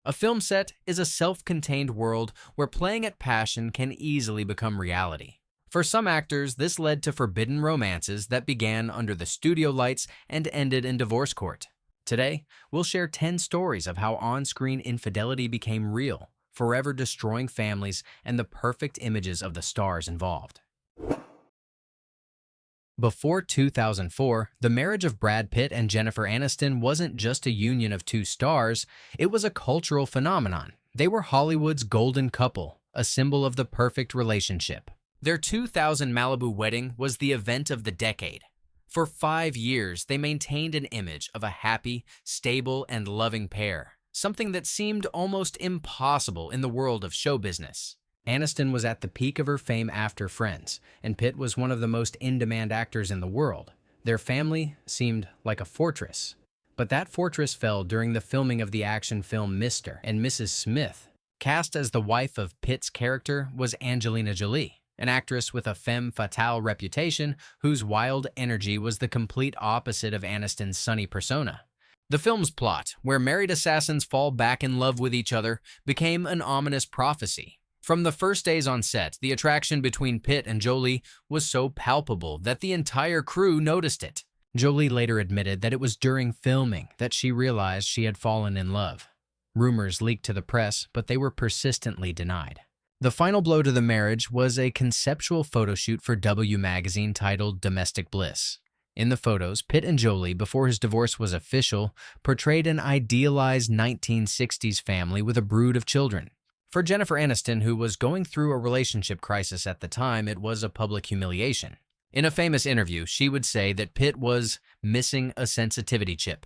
A film set is a self-contained world where playing at passion can easily become reality. For some actors, this led to forbidden romances that began under the studio lights and ended in divorce court. Today, we'll share 10 stories of how on-screen infidelity became real, forever destroying families and the perfect images of the stars involved. Before 2004, the marriage of Brad Pitt and Jennifer Aniston wasn't just a union of two stars, it was a cultural phenomenon. They were Hollywood's golden couple, a symbol of the perfect relationship. Their 2000 Malibu wedding was the event of the decade. For 5 years, they maintained an image of a happy, stable, and loving pair, something that seemed almost impossible in the world of show business. Aniston was at the peak of her fame after Friends, and Pitt was one of the most in-demand actors in the world. Their family seemed like a fortress. But that fortress fell during the filming of the action film Mr. and Mrs. Smith. Cast as the wife of Pitt's character was Angelina Jolie, an actress with a femme fatale reputation whose wild energy was the complete opposite of Aniston's sunny persona. The film's plot, where married assassins fall back in love with each other, became an ominous prophecy. From the first days on set, the attraction between Pitt and Jolie was so palpable that the entire crew noticed it. Jolie later admitted that it was during filming that she realized she had fallen in love. Rumors leaked to the press, but they were persistently denied. The final blow to the marriage was a conceptual photo shoot for W magazine titled Domestic Bliss. In the photos, Pitt and Jolie, before his divorce was official, portrayed an idealized 1960s family with a brood of children. For Jennifer Aniston, who was going through a relationship crisis at the time, it was a public humiliation. In a famous interview, she would say that Pitt was missing a sensitivity chip.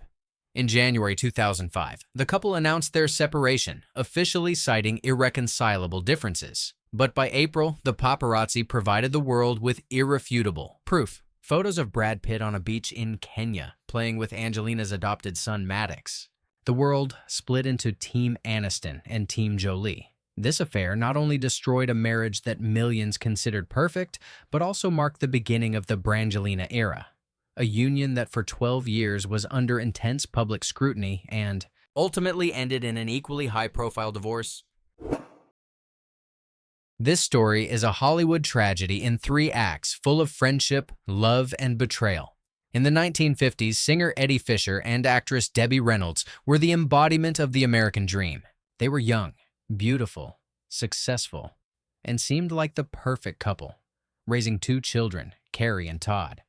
In January 2005, the couple announced their separation, officially citing irreconcilable differences. But by April, the paparazzi provided the world with irrefutable proof. Photos of Brad Pitt on a beach in Kenya, playing with Angelina's adopted son Maddox. The world split into Team Aniston and Team Jolie. This affair not only destroyed a marriage that millions considered perfect, but also marked the beginning of the Brangelina era, a union that for 12 years was under intense public scrutiny and ultimately ended in an equally high-profile divorce. This story is a Hollywood tragedy in 3 acts full of friendship, love, and betrayal. In the 1950s, singer Eddie Fisher and actress Debbie Reynolds were the embodiment of the American dream. They were young, beautiful, successful, and seemed like the perfect couple, raising 2 children, Carrie and Todd.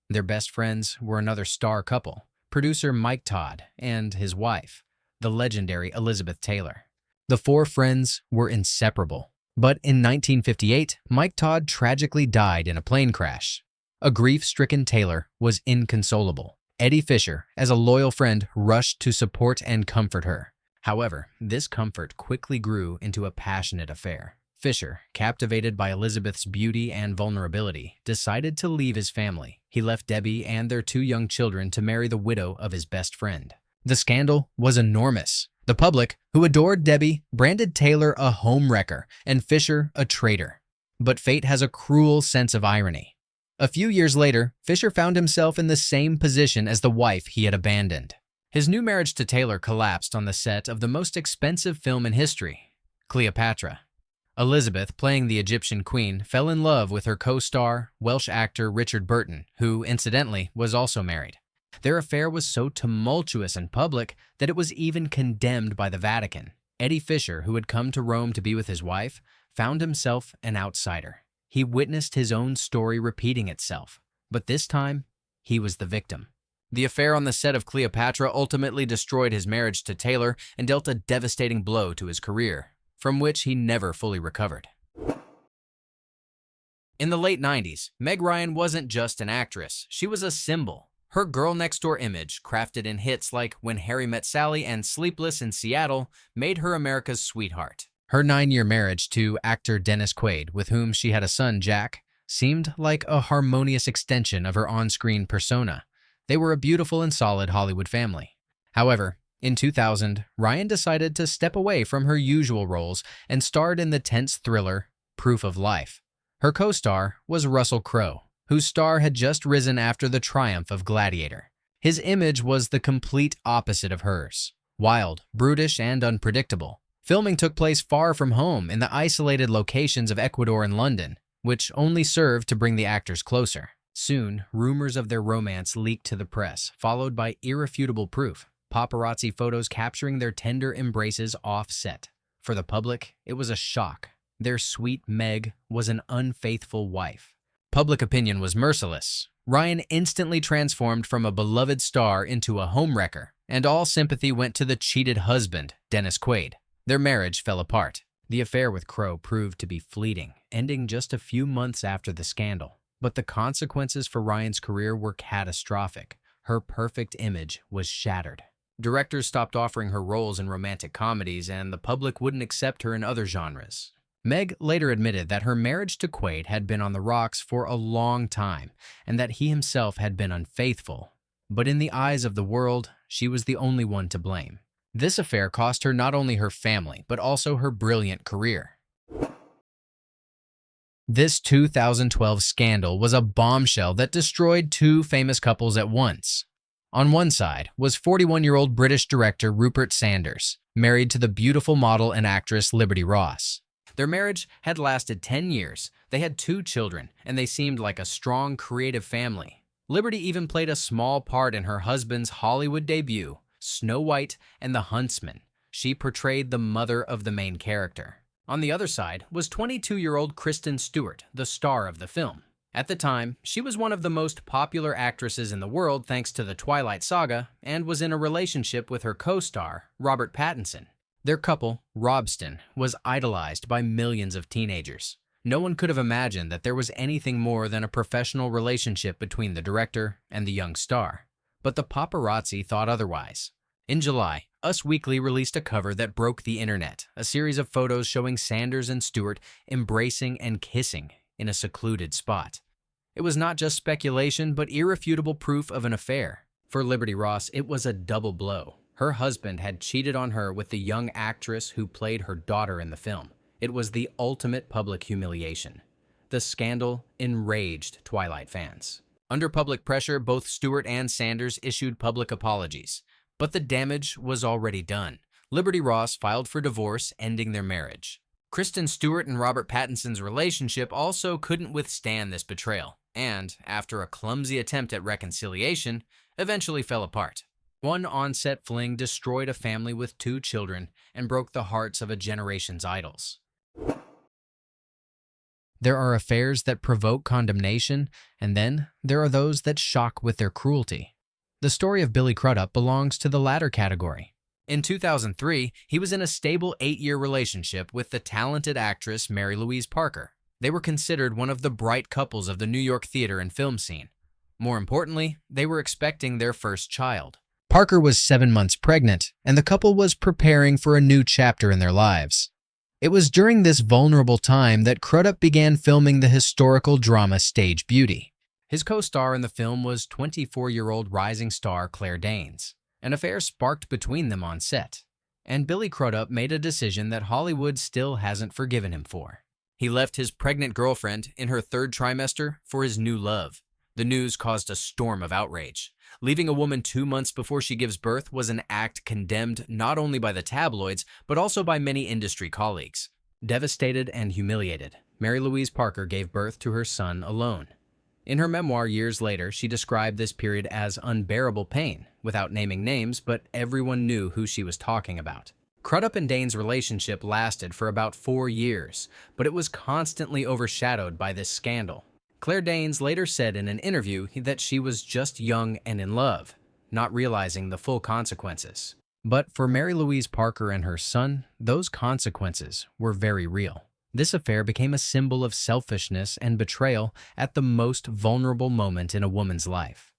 Their best friends were another star couple, producer Mike Todd and his wife, the legendary Elizabeth Taylor. The 4 friends were inseparable. But in 1958, Mike Todd tragically died in a plane crash. A grief-stricken Taylor was inconsolable. Eddie Fisher, as a loyal friend, rushed to support and comfort her. However, this comfort quickly grew into a passionate affair. Fisher, captivated by Elizabeth's beauty and vulnerability, decided to leave his family. He left Debbie and their 2 young children to marry the widow of his best friend. The scandal was enormous. The public, who adored Debbie, branded Taylor a homewrecker and Fisher a traitor. But fate has a cruel sense of irony. A few years later, Fisher found himself in the same position as the wife he had abandoned. His new marriage to Taylor collapsed on the set of the most expensive film in history, Cleopatra. Elizabeth, playing the Egyptian queen, fell in love with her co-star, Welsh actor Richard Burton, who, incidentally, was also married. Their affair was so tumultuous and public that it was even condemned by the Vatican. Eddie Fisher, who had come to Rome to be with his wife, found himself an outsider. He witnessed his own story repeating itself, but this time, he was the victim. The affair on the set of Cleopatra ultimately destroyed his marriage to Taylor and dealt a devastating blow to his career, from which he never fully recovered. In the late 90s, Meg Ryan wasn't just an actress, she was a symbol. Her girl-next-door image, crafted in hits like When Harry Met Sally and Sleepless in Seattle, made her America's sweetheart. Her 9-year marriage to actor Dennis Quaid, with whom she had a son, Jack, seemed like a harmonious extension of her on-screen persona. They were a beautiful and solid Hollywood family. However, in 2000, Ryan decided to step away from her usual roles and starred in the tense thriller Proof of Life. Her co-star was Russell Crowe, whose star had just risen after the triumph of Gladiator. His image was the complete opposite of hers. wild, brutish, and unpredictable. Filming took place far from home in the isolated locations of Ecuador and London, which only served to bring the actors closer. Soon, rumors of their romance leaked to the press, followed by irrefutable proof, paparazzi photos capturing their tender embraces off-set. For the public, it was a shock. Their sweet Meg was an unfaithful wife. Public opinion was merciless. Ryan instantly transformed from a beloved star into a homewrecker, and all sympathy went to the cheated husband, Dennis Quaid. Their marriage fell apart. The affair with Crowe proved to be fleeting, ending just a few months after the scandal. But the consequences for Ryan's career were catastrophic. Her perfect image was shattered. Directors stopped offering her roles in romantic comedies, and the public wouldn't accept her in other genres. Meg later admitted that her marriage to Quaid had been on the rocks for a long time, and that he himself had been unfaithful. But in the eyes of the world, she was the only one to blame. This affair cost her not only her family, but also her brilliant career. This 2012 scandal was a bombshell that destroyed two famous couples at once. On one side was 41-year-old British director Rupert Sanders, married to the beautiful model and actress Liberty Ross. Their marriage had lasted 10 years, they had 2 children, and they seemed like a strong, creative family. Liberty even played a small part in her husband's Hollywood debut, Snow White and the Huntsman. She portrayed the mother of the main character. On the other side was 22-year-old Kristen Stewart, the star of the film. At the time, she was one of the most popular actresses in the world thanks to the Twilight Saga and was in a relationship with her co-star, Robert Pattinson. Their couple, Robston, was idolized by millions of teenagers. No one could have imagined that there was anything more than a professional relationship between the director and the young star. But the paparazzi thought otherwise. In July, Us Weekly released a cover that broke the internet, a series of photos showing Sanders and Stewart embracing and kissing in a secluded spot. It was not just speculation, but irrefutable proof of an affair. For Liberty Ross, it was a double blow. Her husband had cheated on her with the young actress who played her daughter in the film. It was the ultimate public humiliation. The scandal enraged Twilight fans. Under public pressure, both Stewart and Sanders issued public apologies. But the damage was already done. Liberty Ross filed for divorce, ending their marriage. Kristen Stewart and Robert Pattinson's relationship also couldn't withstand this betrayal, and, after a clumsy attempt at reconciliation, eventually fell apart. One on-set fling destroyed a family with 2 children and broke the hearts of a generation's idols. There are affairs that provoke condemnation, and then there are those that shock with their cruelty. The story of Billy Crudup belongs to the latter category. In 2003, he was in a stable 8-year relationship with the talented actress Mary Louise Parker. They were considered one of the bright couples of the New York theater and film scene. More importantly, they were expecting their first child. Parker was 7 months pregnant, and the couple was preparing for a new chapter in their lives. It was during this vulnerable time that Crudup began filming the historical drama Stage Beauty. His co-star in the film was 24-year-old rising star Claire Danes. An affair sparked between them on set, and Billy Crudup made a decision that Hollywood still hasn't forgiven him for. He left his pregnant girlfriend in her 3rd trimester for his new love. The news caused a storm of outrage. Leaving a woman 2 months before she gives birth was an act condemned not only by the tabloids, but also by many industry colleagues. Devastated and humiliated, Mary Louise Parker gave birth to her son alone. In her memoir years later, she described this period as unbearable pain, without naming names, but everyone knew who she was talking about. Crudup and Danes' relationship lasted for about 4 years, but it was constantly overshadowed by this scandal. Claire Danes later said in an interview that she was just young and in love, not realizing the full consequences. But for Mary Louise Parker and her son, those consequences were very real. This affair became a symbol of selfishness and betrayal at the most vulnerable moment in a woman's life.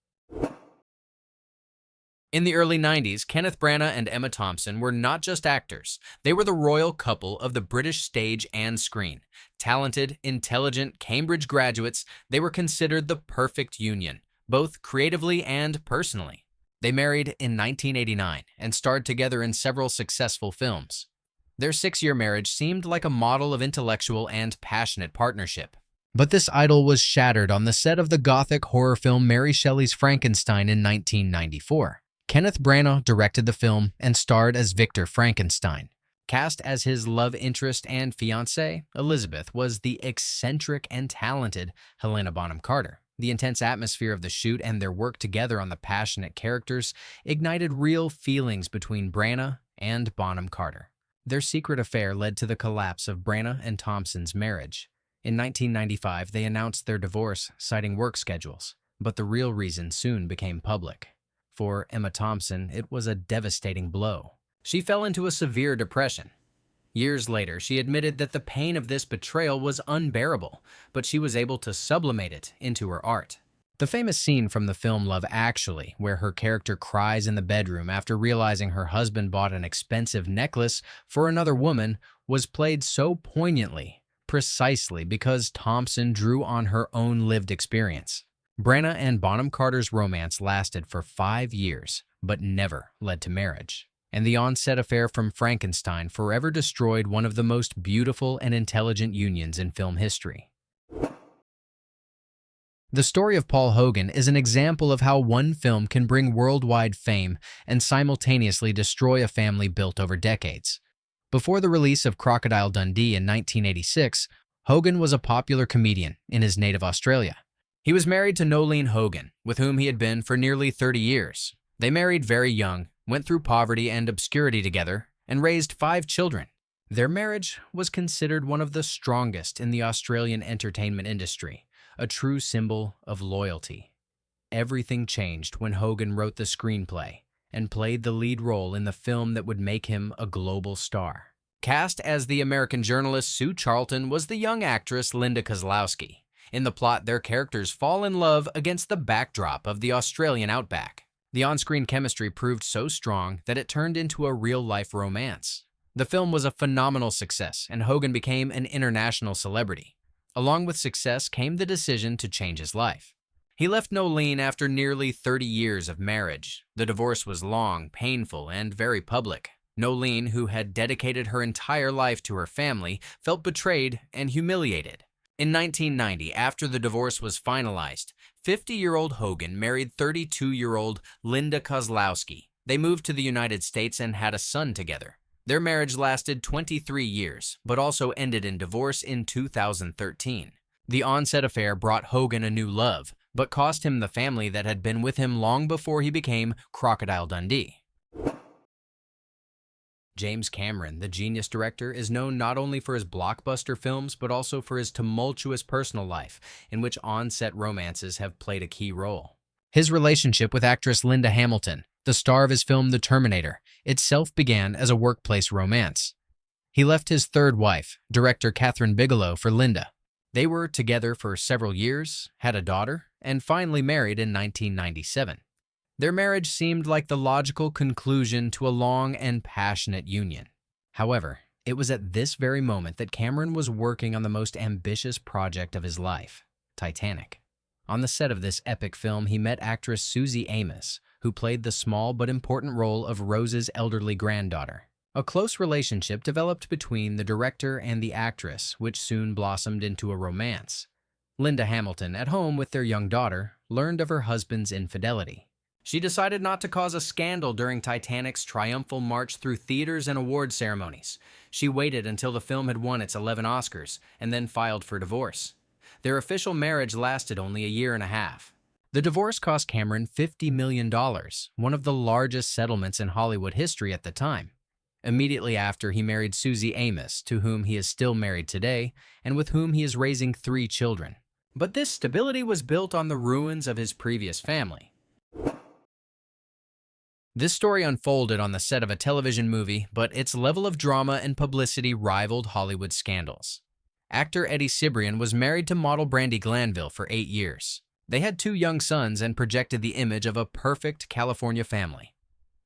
In the early 90s, Kenneth Branagh and Emma Thompson were not just actors. They were the royal couple of the British stage and screen. Talented, intelligent Cambridge graduates, they were considered the perfect union, both creatively and personally. They married in 1989 and starred together in several successful films. Their 6-year marriage seemed like a model of intellectual and passionate partnership. But this idyll was shattered on the set of the gothic horror film Mary Shelley's Frankenstein in 1994. Kenneth Branagh directed the film and starred as Victor Frankenstein. Cast as his love interest and fiancée, Elizabeth was the eccentric and talented Helena Bonham Carter. The intense atmosphere of the shoot and their work together on the passionate characters ignited real feelings between Branagh and Bonham Carter. Their secret affair led to the collapse of Branagh and Thompson's marriage. In 1995, they announced their divorce, citing work schedules, but the real reason soon became public. For Emma Thompson, it was a devastating blow. She fell into a severe depression. Years later, she admitted that the pain of this betrayal was unbearable, but she was able to sublimate it into her art. The famous scene from the film Love Actually, where her character cries in the bedroom after realizing her husband bought an expensive necklace for another woman, was played so poignantly, precisely because Thompson drew on her own lived experience. Branagh and Bonham Carter's romance lasted for 5 years, but never led to marriage. And the on-set affair from Frankenstein forever destroyed one of the most beautiful and intelligent unions in film history. The story of Paul Hogan is an example of how one film can bring worldwide fame and simultaneously destroy a family built over decades. Before the release of Crocodile Dundee in 1986, Hogan was a popular comedian in his native Australia. He was married to Nolene Hogan, with whom he had been for nearly 30 years. They married very young, went through poverty and obscurity together, and raised 5 children. Their marriage was considered one of the strongest in the Australian entertainment industry, a true symbol of loyalty. Everything changed when Hogan wrote the screenplay and played the lead role in the film that would make him a global star. Cast as the American journalist Sue Charlton was the young actress Linda Kozlowski. In the plot, their characters fall in love against the backdrop of the Australian outback. The on-screen chemistry proved so strong that it turned into a real-life romance. The film was a phenomenal success, and Hogan became an international celebrity. Along with success came the decision to change his life. He left Nolene after nearly 30 years of marriage. The divorce was long, painful, and very public. Nolene, who had dedicated her entire life to her family, felt betrayed and humiliated. In 1990, after the divorce was finalized, 50-year-old Hogan married 32-year-old Linda Kozlowski. They moved to the United States and had a son together. Their marriage lasted 23 years, but also ended in divorce in 2013. The on-set affair brought Hogan a new love, but cost him the family that had been with him long before he became Crocodile Dundee. James Cameron, the genius director, is known not only for his blockbuster films, but also for his tumultuous personal life, in which on-set romances have played a key role. His relationship with actress Linda Hamilton, the star of his film The Terminator, itself began as a workplace romance. He left his third wife, director Kathryn Bigelow, for Linda. They were together for several years, had a daughter, and finally married in 1997. Their marriage seemed like the logical conclusion to a long and passionate union. However, it was at this very moment that Cameron was working on the most ambitious project of his life, Titanic. On the set of this epic film, he met actress Susie Amos, who played the small but important role of Rose's elderly granddaughter. A close relationship developed between the director and the actress, which soon blossomed into a romance. Linda Hamilton, at home with their young daughter, learned of her husband's infidelity. She decided not to cause a scandal during Titanic's triumphal march through theaters and award ceremonies. She waited until the film had won its 11 Oscars and then filed for divorce. Their official marriage lasted only a year and a half. The divorce cost Cameron $50 million, one of the largest settlements in Hollywood history at the time. Immediately after, he married Susie Amos, to whom he is still married today, and with whom he is raising 3 children. But this stability was built on the ruins of his previous family. This story unfolded on the set of a television movie, but its level of drama and publicity rivaled Hollywood scandals. Actor Eddie Cibrian was married to model Brandi Glanville for 8 years. They had 2 young sons and projected the image of a perfect California family.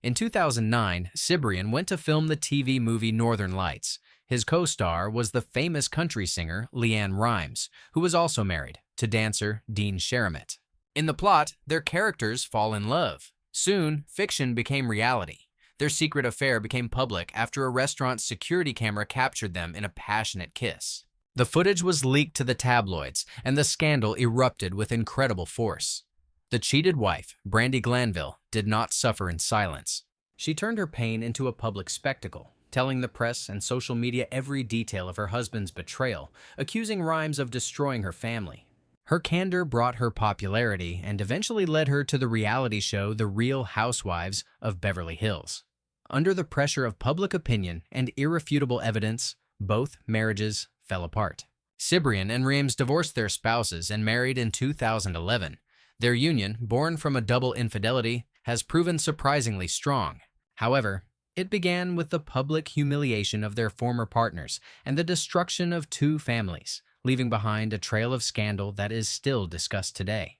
In 2009, Cibrian went to film the TV movie Northern Lights. His co-star was the famous country singer Leanne Rimes, who was also married to dancer Dean Sharramit. In the plot, their characters fall in love. Soon, fiction became reality. Their secret affair became public after a restaurant's security camera captured them in a passionate kiss. The footage was leaked to the tabloids, and the scandal erupted with incredible force. The cheated wife, Brandy Glanville, did not suffer in silence. She turned her pain into a public spectacle, telling the press and social media every detail of her husband's betrayal, accusing Rhimes of destroying her family. Her candor brought her popularity and eventually led her to the reality show The Real Housewives of Beverly Hills. Under the pressure of public opinion and irrefutable evidence, both marriages fell apart. Cibrian and Rhimes divorced their spouses and married in 2011. Their union, born from a double infidelity, has proven surprisingly strong. However, it began with the public humiliation of their former partners and the destruction of two families, leaving behind a trail of scandal that is still discussed today.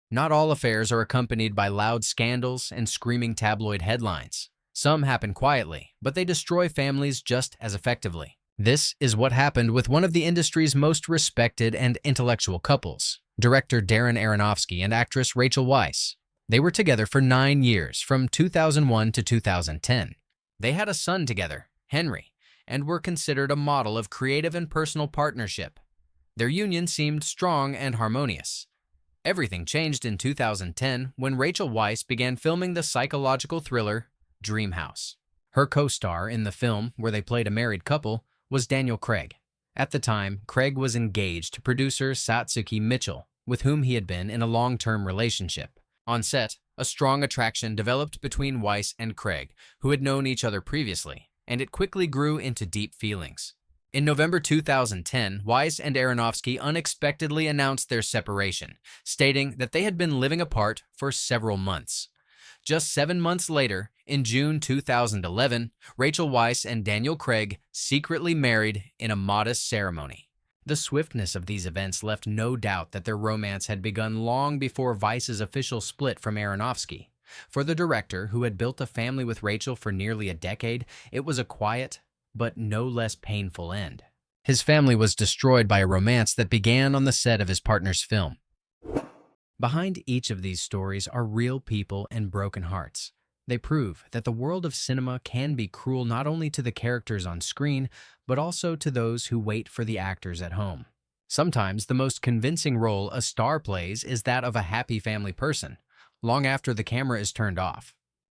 Not all affairs are accompanied by loud scandals and screaming tabloid headlines. Some happen quietly, but they destroy families just as effectively. This is what happened with one of the industry's most respected and intellectual couples, director Darren Aronofsky and actress Rachel Weisz. They were together for 9 years, from 2001 to 2010. They had a son together, Henry, and were considered a model of creative and personal partnership. Their union seemed strong and harmonious. Everything changed in 2010 when Rachel Weisz began filming the psychological thriller Dream House. Her co-star in the film, where they played a married couple, was Daniel Craig. At the time, Craig was engaged to producer Satsuki Mitchell, with whom he had been in a long-term relationship. On set, a strong attraction developed between Weisz and Craig, who had known each other previously, and it quickly grew into deep feelings. In November 2010, Weisz and Aronofsky unexpectedly announced their separation, stating that they had been living apart for several months. Just 7 months later, in June 2011, Rachel Weisz and Daniel Craig secretly married in a modest ceremony. The swiftness of these events left no doubt that their romance had begun long before Weiss's official split from Aronofsky. For the director, who had built a family with Rachel for nearly a decade, it was a quiet, but no less painful end. His family was destroyed by a romance that began on the set of his partner's film. Behind each of these stories are real people and broken hearts. They prove that the world of cinema can be cruel not only to the characters on screen, but also to those who wait for the actors at home. Sometimes the most convincing role a star plays is that of a happy family person, long after the camera is turned off.